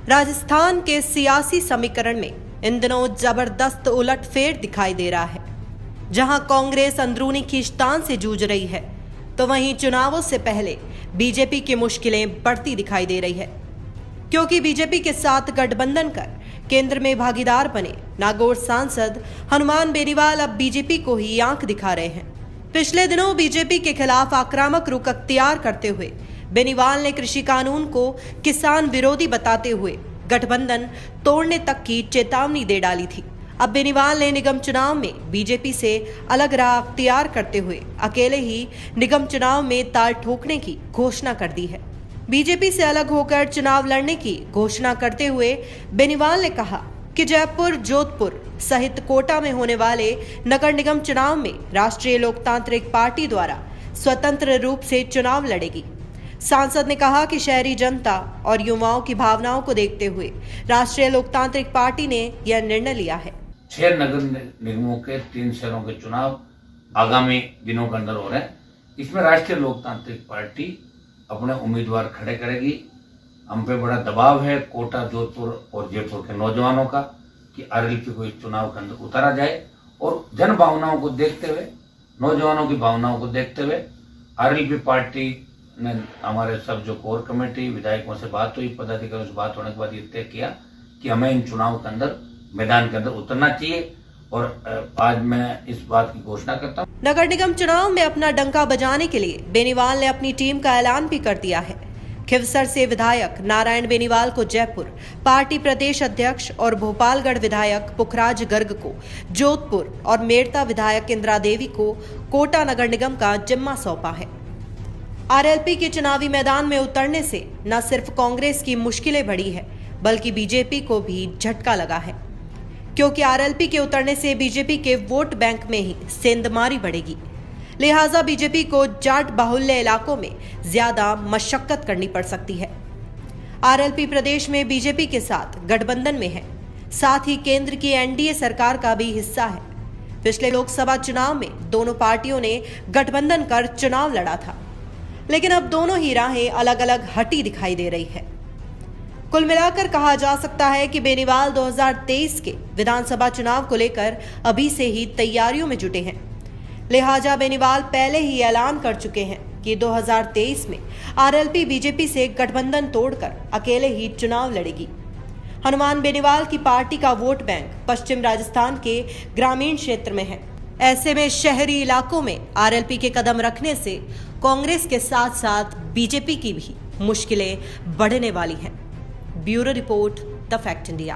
राजस्थान के सियासी समीकरण में इन दिनों जबरदस्त उलटफेर दिखाई दे रहा है। जहां कांग्रेस अंदरूनी खींचतान से जूझ रही है, तो वहीं चुनावों से पहले बीजेपी की मुश्किलें बढ़ती दिखाई दे रही है। क्योंकि बीजेपी के साथ गठबंधन कर केंद्र में भागीदार बने नागौर सांसद हनुमान बेनीवाल अब बीजेपी को ही आंख दिखा रहे हैं। पिछले दिनों बीजेपी के खिलाफ आक्रामक रुख अख्तियार करते हुए बेनीवाल ने कृषि कानून को किसान विरोधी बताते हुए गठबंधन तोड़ने तक की चेतावनी दे डाली थी। अब बेनीवाल ने निगम चुनाव में बीजेपी से अलग राह अख्तियार करते हुए अकेले ही निगम चुनाव में ताल ठोकने की घोषणा कर दी है। बीजेपी से अलग होकर चुनाव लड़ने की घोषणा करते हुए बेनीवाल ने कहा कि जयपुर, जोधपुर सहित कोटा में होने वाले नगर निगम चुनाव में राष्ट्रीय लोकतांत्रिक पार्टी द्वारा स्वतंत्र रूप से चुनाव लड़ेगी। सांसद ने कहा कि शहरी जनता और युवाओं की भावनाओं को देखते हुए राष्ट्रीय लोकतांत्रिक पार्टी ने यह निर्णय लिया है। 6 नगर निगमों के 3 शहरों के चुनाव आगामी दिनों के अंदर हो रहे हैं। इसमें राष्ट्रीय लोकतांत्रिक पार्टी अपने उम्मीदवार खड़े करेगी। हम पे बड़ा दबाव है कोटा, जोधपुर और जयपुर के नौजवानों का कि आरएलपी को इस चुनाव के अंदर उतारा जाए और जन भावनाओं को देखते हुए, नौजवानों की भावनाओं को देखते हुए आरएलपी पार्टी ने हमारे सब जो कोर कमेटी विधायकों से बात हुई, पदाधिकारियों से बात होने के बाद ये तय किया कि हमें इन चुनाव के अंदर मैदान के अंदर उतरना चाहिए और आज मैं इस बात की घोषणा करता हूँ। नगर निगम चुनाव में अपना डंका बजाने के लिए बेनीवाल ने अपनी टीम का ऐलान भी कर दिया है। खिवसर से विधायक नारायण बेनीवाल को जयपुर, पार्टी प्रदेश अध्यक्ष और भोपालगढ़ विधायक पुखराज गर्ग को जोधपुर और मेड़ता विधायक इंदिरा देवी को कोटा नगर निगम का जिम्मा सौंपा है। आरएलपी के चुनावी मैदान में उतरने से न सिर्फ कांग्रेस की मुश्किलें बढ़ी है, बल्कि बीजेपी को भी झटका लगा है। क्योंकि आरएलपी के उतरने से बीजेपी के वोट बैंक में ही सेंधमारी बढ़ेगी। लिहाजा बीजेपी को जाट बाहुल्य इलाकों में ज्यादा मशक्कत करनी पड़ सकती है। आरएलपी प्रदेश में बीजेपी के साथ गठबंधन में है, साथ ही केंद्र की एनडीए सरकार का भी हिस्सा है। पिछले लोकसभा चुनाव में दोनों पार्टियों ने गठबंधन कर चुनाव लड़ा था, लेकिन अब दोनों ही राहें अलग अलग हटी दिखाई दे रही है। कुल मिलाकर कहा जा सकता है कि बेनीवाल 2023 के विधानसभा चुनाव को लेकर अभी से ही तैयारियों में जुटे हैं। लिहाजा बेनीवाल पहले ही ऐलान कर चुके हैं कि 2023 में आरएलपी बीजेपी से गठबंधन तोड़कर अकेले ही चुनाव लड़ेगी। हनुमान बेनीवाल की पार्टी का वोट बैंक पश्चिम राजस्थान के ग्रामीण क्षेत्र में है। ऐसे में शहरी इलाकों में आरएलपी के कदम रखने से कांग्रेस के साथ साथ बीजेपी की भी मुश्किलें बढ़ने वाली हैं। Bureau report, the fact India.